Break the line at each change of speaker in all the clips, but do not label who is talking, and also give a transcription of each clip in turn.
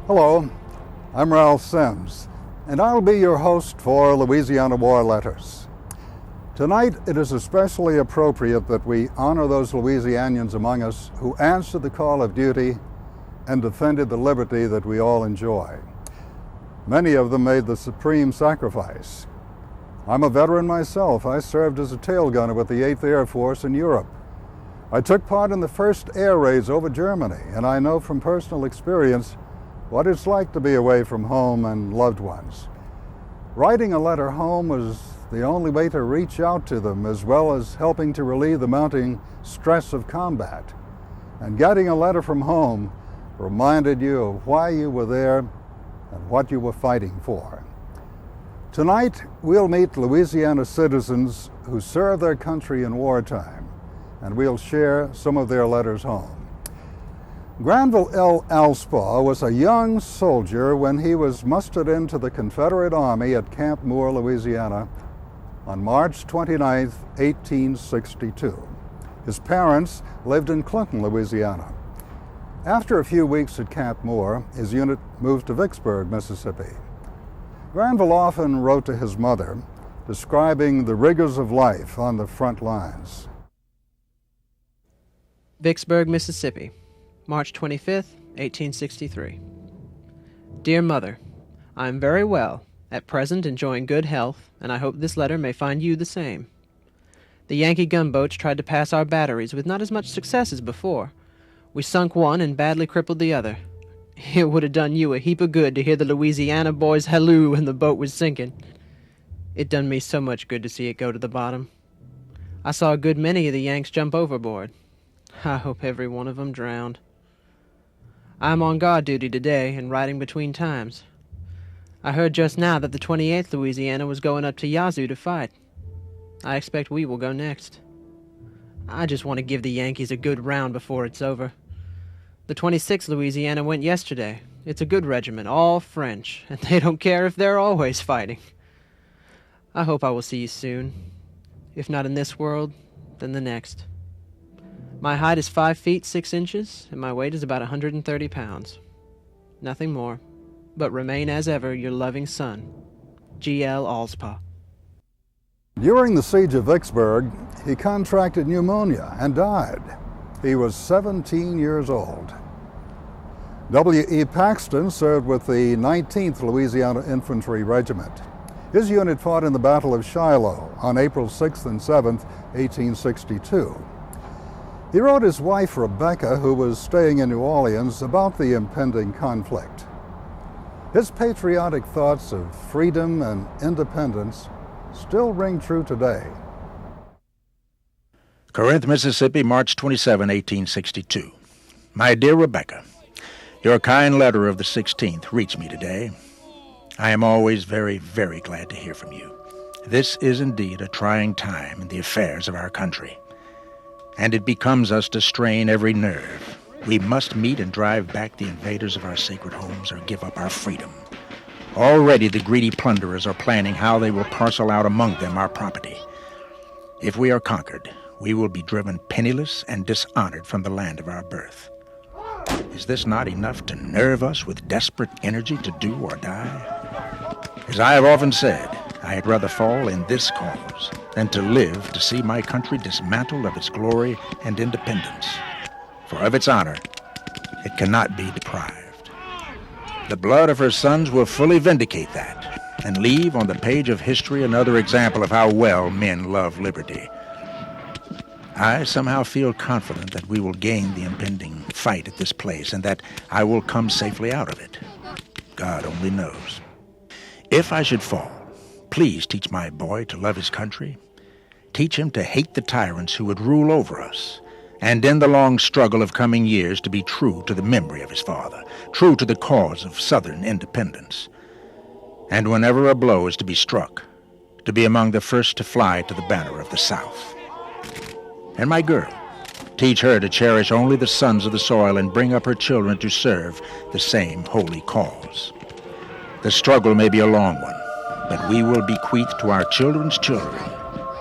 Hello, I'm Ralph Sims, and I'll be your host for Louisiana War Letters. Tonight, it is especially appropriate that we honor those Louisianians among us who answered the call of duty and defended the liberty that we all enjoy. Many of them made the supreme sacrifice. I'm a veteran myself. I served as a tail gunner with the 8th Air Force in Europe. I took part in the first air raids over Germany, and I know from personal experience what it's like to be away from home and loved ones. Writing a letter home was the only way to reach out to them, as well as helping to relieve the mounting stress of combat. And getting a letter from home reminded you of why you were there and what you were fighting for. Tonight, we'll meet Louisiana citizens who served their country in wartime, and we'll share some of their letters home. Granville L. Spa was a young soldier when he was mustered into the Confederate Army at Camp Moore, Louisiana, on March 29, 1862. His parents lived in Clinton, Louisiana. After a few weeks at Camp Moore, his unit moved to Vicksburg, Mississippi. Granville often wrote to his mother, describing the rigors of life on the front lines.
Vicksburg, Mississippi, March 25th, 1863. Dear Mother, I am very well, at present enjoying good health, and I hope this letter may find you the same. The Yankee gunboats tried to pass our batteries with not as much success as before. We sunk one and badly crippled the other. It would have done you a heap of good to hear the Louisiana boys halloo when the boat was sinking. It done me so much good to see it go to the bottom. I saw a good many of the Yanks jump overboard. I hope every one of them drowned. I'm on guard duty today and riding between times. I heard just now that the 28th Louisiana was going up to Yazoo to fight. I expect we will go next. I just want to give the Yankees a good round before it's over. The 26th Louisiana went yesterday. It's a good regiment, all French, and they don't care if they're always fighting. I hope I will see you soon. If not in this world, then the next. My height is 5 feet 6 inches, and my weight is about 130 pounds. Nothing more, but remain as ever your loving son, G.L. El Spa.
During the siege of Vicksburg, he contracted pneumonia and died. He was 17 years old. W.E. Paxton served with the 19th Louisiana Infantry Regiment. His unit fought in the Battle of Shiloh on April 6th and 7th, 1862. He wrote his wife, Rebecca, who was staying in New Orleans, about the impending conflict. His patriotic thoughts of freedom and independence still ring true today.
Corinth, Mississippi, March 27, 1862. My dear Rebecca, your kind letter of the 16th reached me today. I am always very, very glad to hear from you. This is indeed a trying time in the affairs of our country, and it becomes us to strain every nerve. We must meet and drive back the invaders of our sacred homes or give up our freedom. Already the greedy plunderers are planning how they will parcel out among them our property. If we are conquered, we will be driven penniless and dishonored from the land of our birth. Is this not enough to nerve us with desperate energy to do or die? As I have often said, I had rather fall in this cause than to live to see my country dismantled of its glory and independence. For of its honor, it cannot be deprived. The blood of her sons will fully vindicate that and leave on the page of history another example of how well men love liberty. I somehow feel confident that we will gain the impending fight at this place and that I will come safely out of it. God only knows. If I should fall, please teach my boy to love his country. Teach him to hate the tyrants who would rule over us, and in the long struggle of coming years to be true to the memory of his father, true to the cause of Southern independence. And whenever a blow is to be struck, to be among the first to fly to the banner of the South. And my girl, teach her to cherish only the sons of the soil and bring up her children to serve the same holy cause. The struggle may be a long one, but we will bequeath to our children's children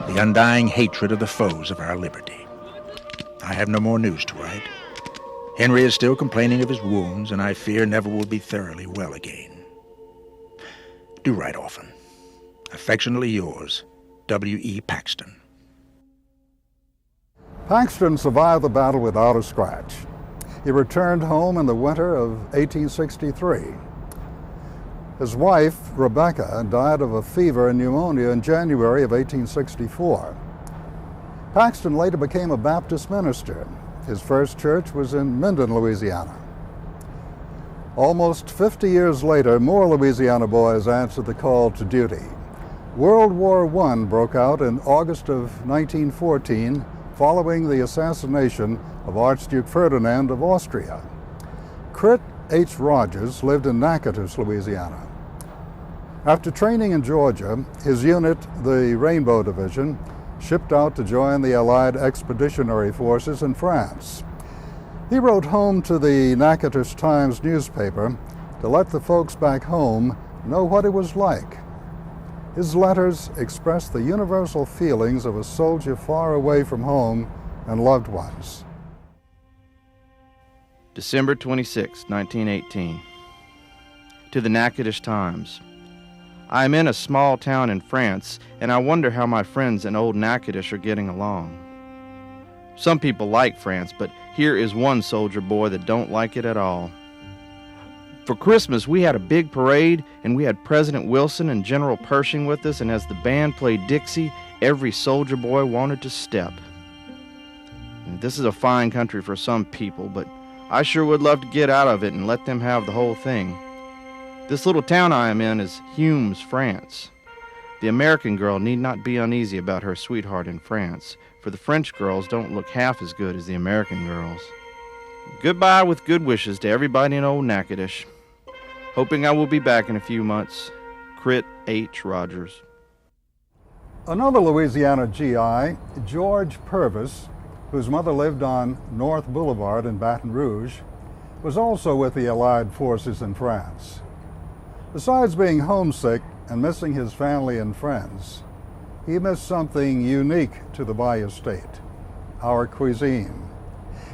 the undying hatred of the foes of our liberty. I have no more news to write. Henry is still complaining of his wounds, and I fear never will be thoroughly well again. Do write often. Affectionately yours, W.E. Paxton.
Paxton survived the battle without a scratch. He returned home in the winter of 1863. His wife, Rebecca, died of a fever and pneumonia in January of 1864. Paxton later became a Baptist minister. His first church was in Minden, Louisiana. Almost 50 years later, more Louisiana boys answered the call to duty. World War I broke out in August of 1914, following the assassination of Archduke Ferdinand of Austria. Crit H. Rogers lived in Natchitoches, Louisiana. After training in Georgia, his unit, the Rainbow Division, shipped out to join the Allied Expeditionary Forces in France. He wrote home to the Natchitoches Times newspaper to let the folks back home know what it was like. His letters expressed the universal feelings of a soldier far away from home and loved ones.
December 26, 1918. To the Natchitoches Times. I am in a small town in France, and I wonder how my friends in old Natchitoches are getting along. Some people like France, but here is one soldier boy that don't like it at all. For Christmas, we had a big parade, and we had President Wilson and General Pershing with us, and as the band played Dixie, every soldier boy wanted to step. And this is a fine country for some people, but I sure would love to get out of it and let them have the whole thing. This little town I am in is Humes, France. The American girl need not be uneasy about her sweetheart in France, for the French girls don't look half as good as the American girls. Goodbye with good wishes to everybody in old Natchitoches. Hoping I will be back in a few months. Crit H. Rogers.
Another Louisiana GI, George Purvis, whose mother lived on North Boulevard in Baton Rouge, was also with the Allied forces in France. Besides being homesick and missing his family and friends, he missed something unique to the Bayou State, our cuisine.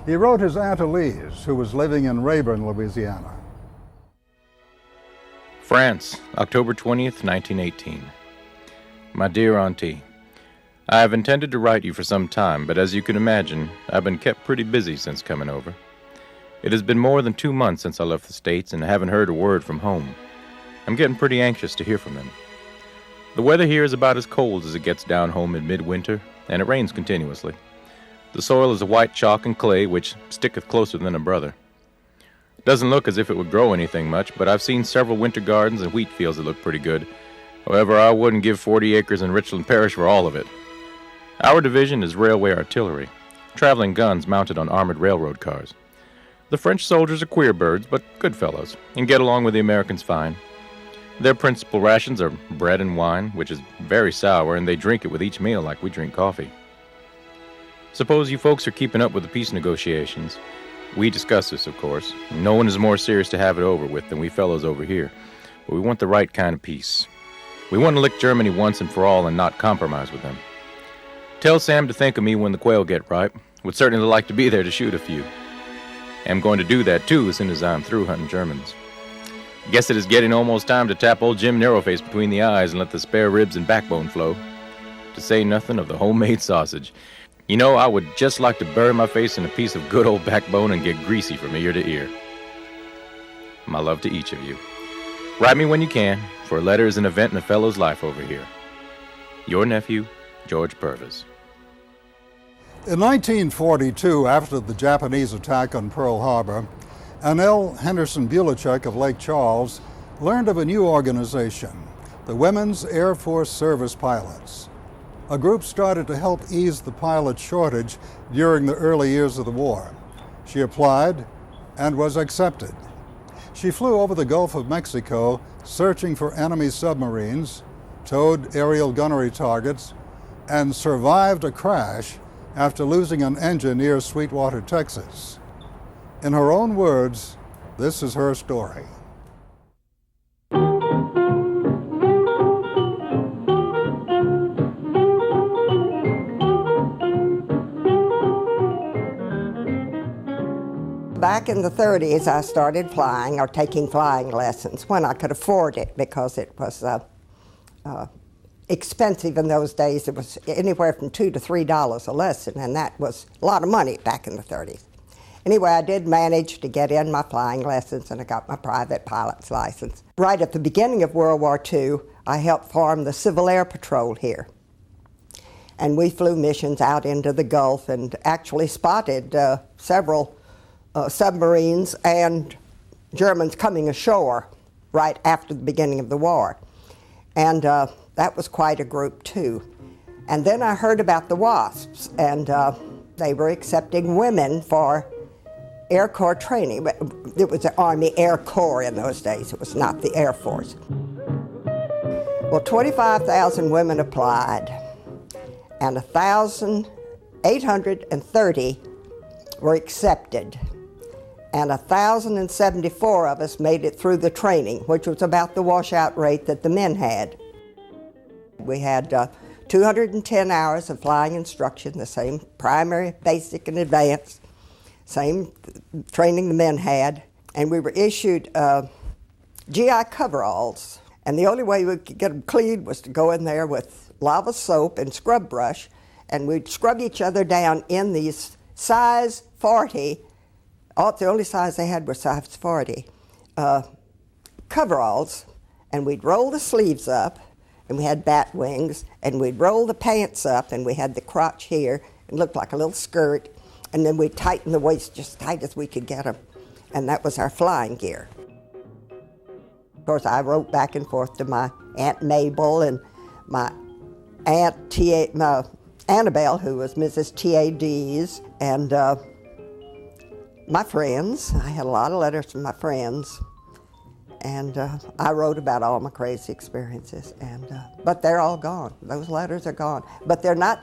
He wrote his Aunt Elise, who was living in Rayburn, Louisiana.
France, October 20th, 1918. My dear Auntie, I have intended to write you for some time, but as you can imagine, I've been kept pretty busy since coming over. It has been more than 2 months since I left the States, and I haven't heard a word from home. I'm getting pretty anxious to hear from them. The weather here is about as cold as it gets down home in midwinter, and it rains continuously. The soil is a white chalk and clay, which sticketh closer than a brother. It doesn't look as if it would grow anything much, but I've seen several winter gardens and wheat fields that look pretty good. However, I wouldn't give 40 acres in Richland Parish for all of it. Our division is railway artillery, traveling guns mounted on armored railroad cars. The French soldiers are queer birds, but good fellows, and get along with the Americans fine. Their principal rations are bread and wine, which is very sour, and they drink it with each meal like we drink coffee. Suppose you folks are keeping up with the peace negotiations. We discuss this, of course. No one is more serious to have it over with than we fellows over here, but we want the right kind of peace. We want to lick Germany once and for all and not compromise with them. Tell Sam to think of me when the quail get ripe. Would certainly like to be there to shoot a few. I'm going to do that, too, as soon as I'm through hunting Germans. Guess it is getting almost time to tap old Jim Narrowface between the eyes and let the spare ribs and backbone flow. To say nothing of the homemade sausage. You know, I would just like to bury my face in a piece of good old backbone and get greasy from ear to ear. My love to each of you. Write me when you can, for a letter is an event in a fellow's life over here. Your nephew, George Purvis.
In 1942, after the Japanese attack on Pearl Harbor, Annelle Bulechek of Lake Charles learned of a new organization, the Women's Airforce Service Pilots. A group started to help ease the pilot shortage during the early years of the war. She applied and was accepted. She flew over the Gulf of Mexico searching for enemy submarines, towed aerial gunnery targets, and survived a crash after losing an engine near Sweetwater, Texas. In her own words, this is her story.
back in the 30s, I started flying or taking flying lessons when I could afford it, because it was expensive in those days. It was anywhere from $2 to $3 a lesson, and that was a lot of money back in the 30s. Anyway, I did manage to get in my flying lessons, and I got my private pilot's license. Right at the beginning of World War II, I helped form the Civil Air Patrol here. And we flew missions out into the Gulf and actually spotted several submarines and Germans coming ashore right after the beginning of the war. And that was quite a group, too. And then I heard about the WASPs, and they were accepting women for Air Corps training. It was the Army Air Corps in those days. It was not the Air Force. Well, 25,000 women applied, and 1,830 were accepted. And 1,074 of us made it through the training, which was about the washout rate that the men had. We had 210 hours of flying instruction, the same primary, basic, and advanced, same training the men had. And we were issued GI coveralls. And the only way we could get them clean was to go in there with lava soap and scrub brush, and we'd scrub each other down in these size 40, the only size they had were size 40, coveralls, and we'd roll the sleeves up, and we had bat wings, and we'd roll the pants up, and we had the crotch here, and looked like a little skirt, and then we'd tighten the waist just tight as we could get them, and that was our flying gear. Of course, I wrote back and forth to my Aunt Mabel and my Aunt Annabelle, who was Mrs. T.A. Dees, and my friends. I had a lot of letters from my friends, and I wrote about all my crazy experiences. But they're all gone. Those letters are gone. But they're not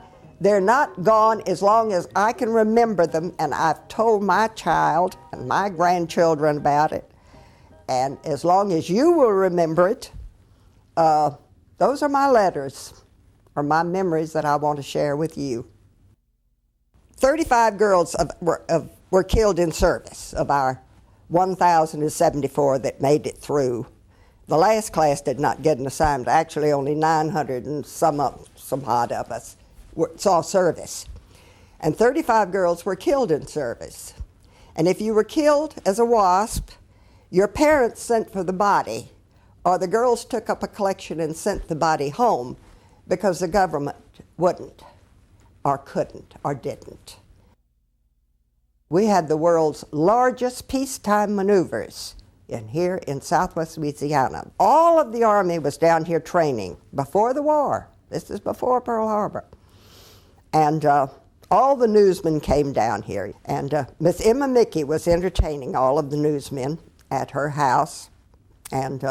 gone as long as I can remember them, and I've told my child and my grandchildren about it. And as long as you will remember it, those are my letters, or my memories that I want to share with you. 35 girls were killed in service of our 1,074 that made it through. The last class did not get an assignment. Actually, only 900 and some odd of us saw service. And 35 girls were killed in service. And if you were killed as a WASP, your parents sent for the body, or the girls took up a collection and sent the body home because the government wouldn't, or couldn't, or didn't. We had the world's largest peacetime maneuvers here in southwest Louisiana. All of the Army was down here training before the war. This is before Pearl Harbor. And all the newsmen came down here. And Miss Emma Mickey was entertaining all of the newsmen at her house, and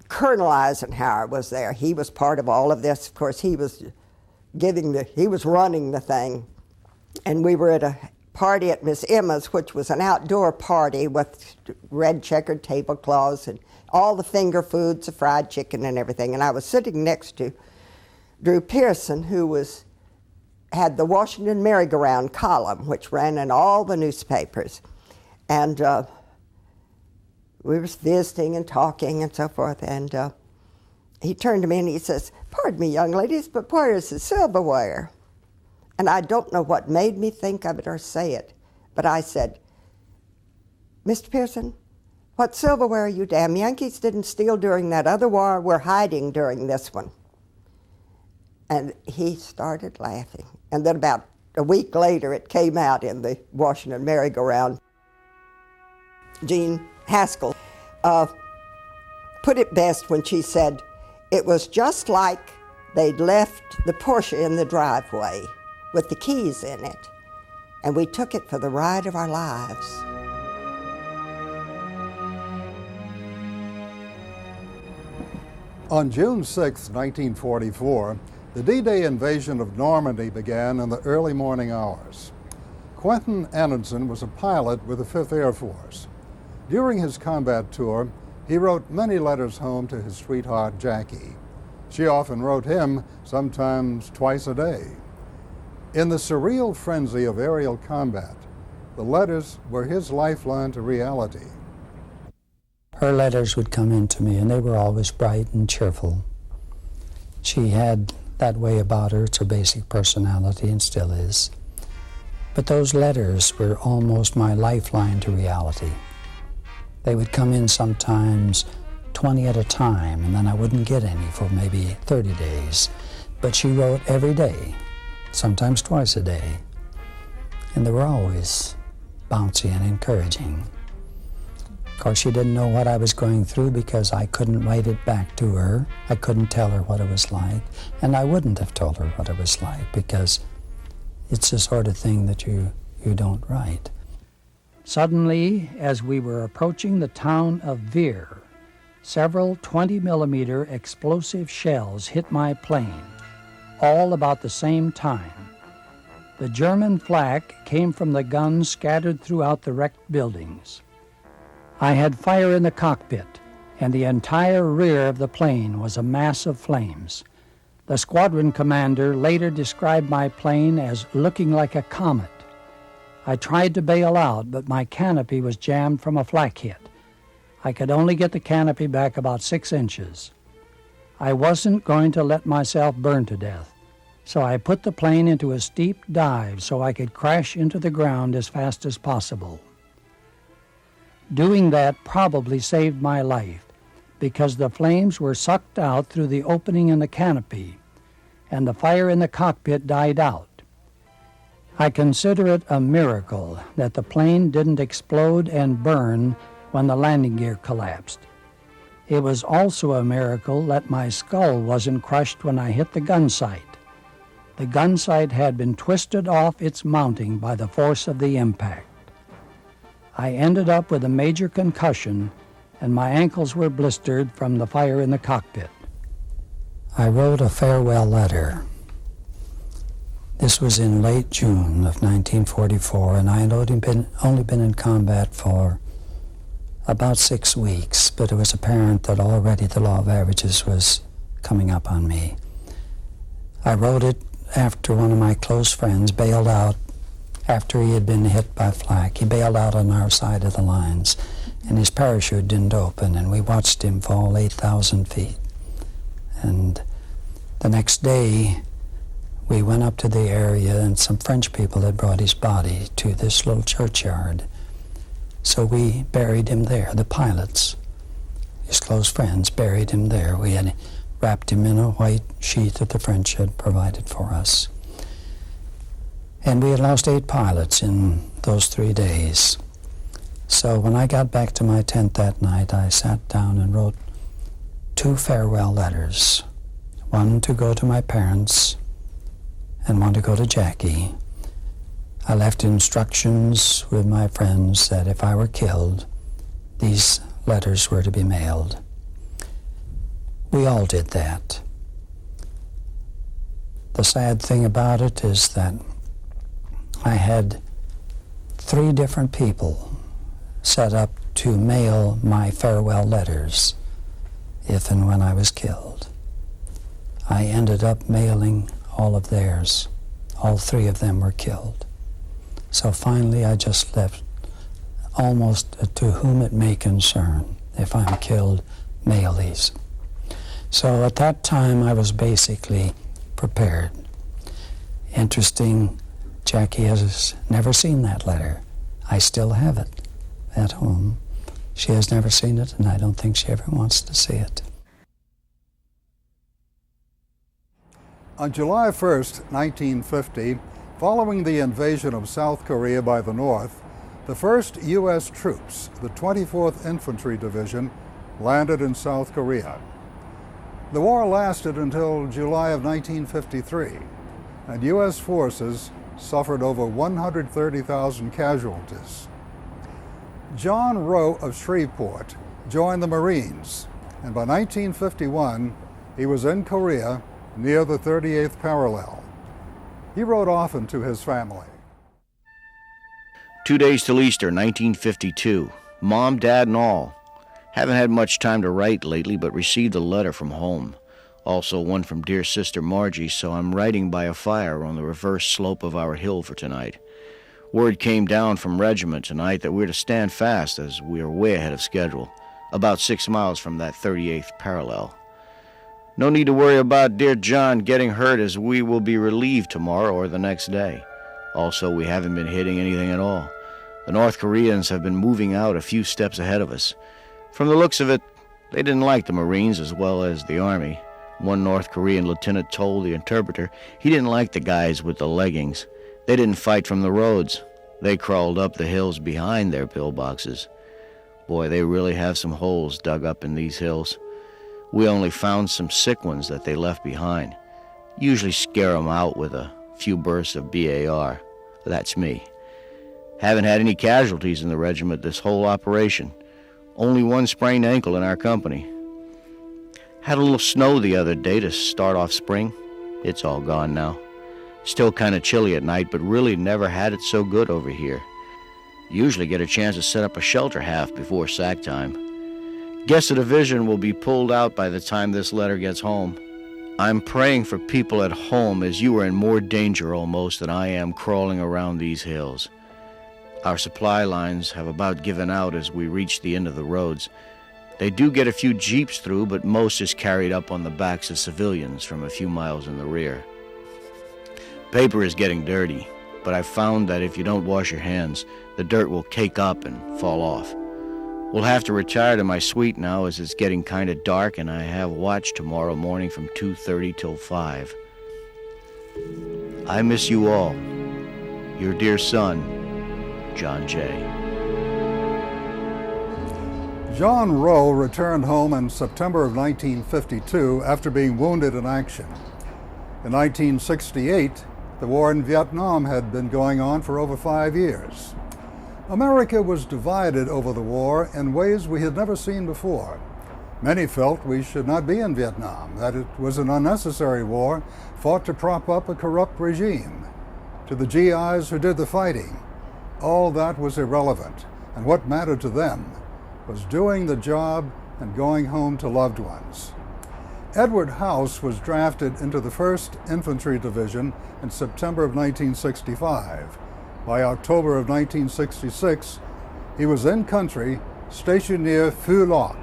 Colonel Eisenhower was there. He was part of all of this. Of course, he was running the thing, and we were at a party at Miss Emma's, which was an outdoor party with red checkered tablecloths and all the finger foods, the fried chicken and everything. And I was sitting next to Drew Pearson, who had the Washington Merry-Go-Round column, which ran in all the newspapers. And we were visiting and talking and so forth, and he turned to me and he says, "Pardon me, young ladies, but where is the silverware?" And I don't know what made me think of it or say it, but I said, "Mr. Pearson, what silverware you damn Yankees didn't steal during that other war, we're hiding during this one." And he started laughing. And then about a week later, it came out in the Washington Merry-Go-Round. Jean Haskell put it best when she said, "It was just like they'd left the Porsche in the driveway with the keys in it, and we took it for the ride of our lives."
On June 6, 1944, the D-Day invasion of Normandy began in the early morning hours. Quentin Ansley was a pilot with the 5th Air Force. During his combat tour, he wrote many letters home to his sweetheart, Jackie. She often wrote him, sometimes twice a day. In the surreal frenzy of aerial combat, The letters were his lifeline to reality.
Her letters would come in to me, and they were always bright and cheerful. She had that way about her. It's her basic personality and still is. But those letters were almost my lifeline to reality. They would come in sometimes 20 at a time, and then I wouldn't get any for maybe 30 days. But she wrote every day, sometimes twice a day. And they were always bouncy and encouraging. Of course, she didn't know what I was going through because I couldn't write it back to her. I couldn't tell her what it was like, and I wouldn't have told her what it was like because it's the sort of thing that you don't write. Suddenly, as we were approaching the town of Veer, several 20-millimeter explosive shells hit my plane, all about the same time. The German flak came from the guns scattered throughout the wrecked buildings. I had fire in the cockpit, and the entire rear of the plane was a mass of flames. The squadron commander later described my plane as looking like a comet. I tried to bail out, but my canopy was jammed from a flak hit. I could only get the canopy back about 6 inches. I wasn't going to let myself burn to death, so I put the plane into a steep dive so I could crash into the ground as fast as possible. Doing that probably saved my life because the flames were sucked out through the opening in the canopy and the fire in the cockpit died out. I consider it a miracle that the plane didn't explode and burn when the landing gear collapsed. It was also a miracle that my skull wasn't crushed when I hit the gun sight. The gun sight had been twisted off its mounting by the force of the impact. I ended up with a major concussion, and my ankles were blistered from the fire in the cockpit. I wrote a farewell letter. This was in late June of 1944, and I had only been in combat for about 6 weeks, but it was apparent that already the law of averages was coming up on me. I wrote it after one of my close friends bailed out after he had been hit by flak. He bailed out on our side of the lines, and his parachute didn't open, and we watched him fall 8,000 feet. And the next day, we went up to the area, and some French people had brought his body to this little churchyard. So we buried him there. The pilots, his close friends, buried him there. We had wrapped him in a white sheet that the French had provided for us. And we had lost 8 pilots in those 3 days. So when I got back to my tent that night, I sat down and wrote 2 farewell letters. One to go to my parents, and one to go to Jackie. I left instructions with my friends that if I were killed, these letters were to be mailed. We all did that. The sad thing about it is that I had 3 different people set up to mail my farewell letters if and when I was killed. I ended up mailing all of theirs. All 3 of them were killed. So finally I just left almost to whom it may concern. If I'm killed, mail these. So at that time I was basically prepared. Interesting, Jackie has never seen that letter. I still have it at home. She has never seen it, and I don't think she ever wants to see it.
On July 1st, 1950, following the invasion of South Korea by the North, the first U.S. troops, the 24th Infantry Division, landed in South Korea. The war lasted until July of 1953, and U.S. forces suffered over 130,000 casualties. John Roe of Shreveport joined the Marines, and by 1951, he was in Korea near the 38th parallel. He wrote often to his family.
2 days till Easter, 1952. Mom, Dad, and all. Haven't had much time to write lately, but received a letter from home. Also one from dear sister Margie, so I'm writing by a fire on the reverse slope of our hill for tonight. Word came down from regiment tonight that we're to stand fast as we are way ahead of schedule, about 6 miles from that 38th parallel. No need to worry about dear John getting hurt, as we will be relieved tomorrow or the next day. Also, we haven't been hitting anything at all. The North Koreans have been moving out a few steps ahead of us. From the looks of it, they didn't like the Marines as well as the Army. One North Korean lieutenant told the interpreter he didn't like the guys with the leggings. They didn't fight from the roads. They crawled up the hills behind their pillboxes. Boy, they really have some holes dug up in these hills. We only found some sick ones that they left behind. Usually scare them out with a few bursts of BAR. That's me. Haven't had any casualties in the regiment this whole operation. Only one sprained ankle in our company. Had a little snow the other day to start off spring. It's all gone now. Still kind of chilly at night, but really never had it so good over here. Usually get a chance to set up a shelter half before sack time. Guess the division will be pulled out by the time this letter gets home. I'm praying for people at home, as you are in more danger almost than I am crawling around these hills. Our supply lines have about given out as we reach the end of the roads. They do get a few jeeps through, but most is carried up on the backs of civilians from a few miles in the rear. Paper is getting dirty, but I've found that if you don't wash your hands, the dirt will cake up and fall off. We'll have to retire to my suite now, as it's getting kind of dark and I have watch tomorrow morning from 2:30 till 5. I miss you all. Your dear son, John J.
John Roe returned home in September of 1952 after being wounded in action. In 1968, the war in Vietnam had been going on for over 5 years. America was divided over the war in ways we had never seen before. Many felt we should not be in Vietnam, that it was an unnecessary war fought to prop up a corrupt regime. To the GIs who did the fighting, all that was irrelevant, and what mattered to them was doing the job and going home to loved ones. Edward House was drafted into the 1st Infantry Division in September of 1965. By October of 1966, he was in country, stationed near Phu Loc.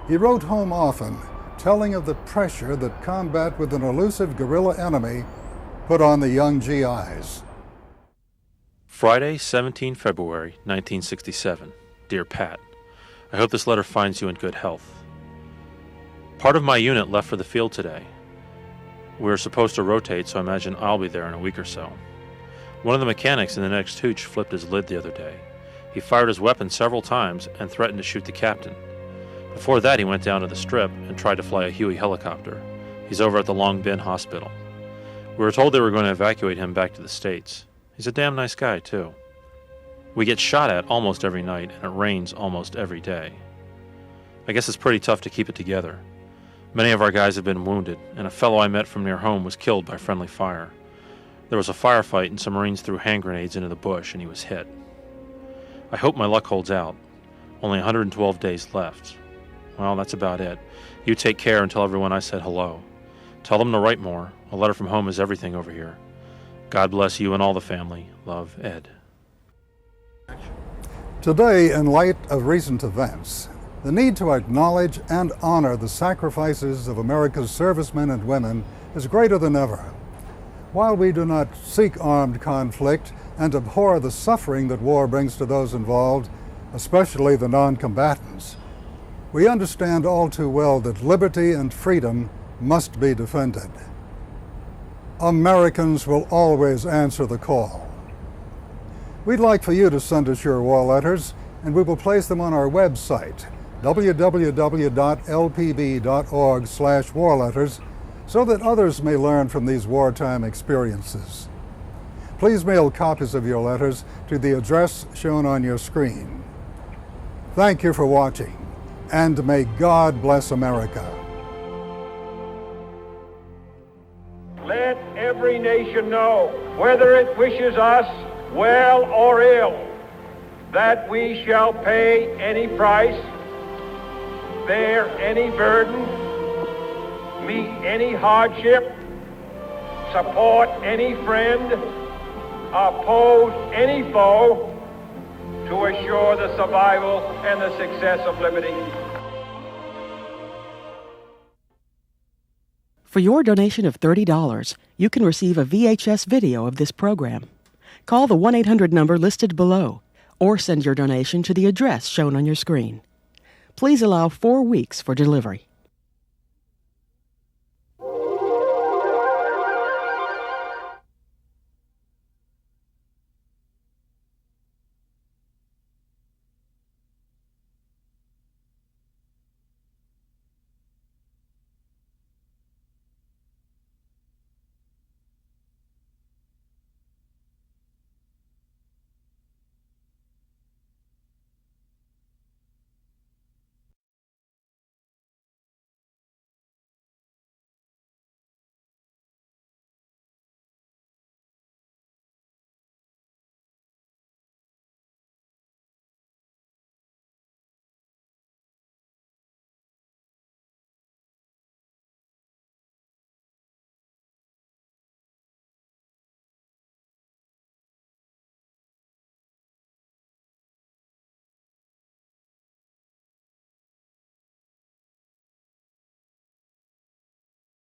He wrote home often, telling of the pressure that combat with an elusive guerrilla enemy put on the young GIs.
Friday, 17 February, 1967. Dear Pat, I hope this letter finds you in good health. Part of my unit left for the field today. We're supposed to rotate, so I imagine I'll be there in a week or so. One of the mechanics in the next hooch flipped his lid the other day. He fired his weapon several times and threatened to shoot the captain. Before that, he went down to the strip and tried to fly a Huey helicopter. He's over at the Long Bin Hospital. We were told they were going to evacuate him back to the States. He's a damn nice guy, too. We get shot at almost every night, and it rains almost every day. I guess it's pretty tough to keep it together. Many of our guys have been wounded, and a fellow I met from near home was killed by friendly fire. There was a firefight, and some Marines threw hand grenades into the bush, and he was hit. I hope my luck holds out. Only 112 days left. Well, that's about it. You take care and tell everyone I said hello. Tell them to write more. A letter from home is everything over here. God bless you and all the family. Love, Ed.
Today, in light of recent events, the need to acknowledge and honor the sacrifices of America's servicemen and women is greater than ever. While we do not seek armed conflict and abhor the suffering that war brings to those involved, especially the non-combatants, we understand all too well that liberty and freedom must be defended. Americans will always answer the call. We'd like for you to send us your war letters, and we will place them on our website, www.lpb.org/warletters, so that others may learn from these wartime experiences. Please mail copies of your letters to the address shown on your screen. Thank you for watching, and may God bless America.
Let every nation know, whether it wishes us well or ill, that we shall pay any price, bear any burden, meet any hardship, support any friend, oppose any foe to assure the survival and the success of liberty.
For your donation of $30, you can receive a VHS video of this program. Call the 1-800 number listed below, or send your donation to the address shown on your screen. Please allow 4 weeks for delivery.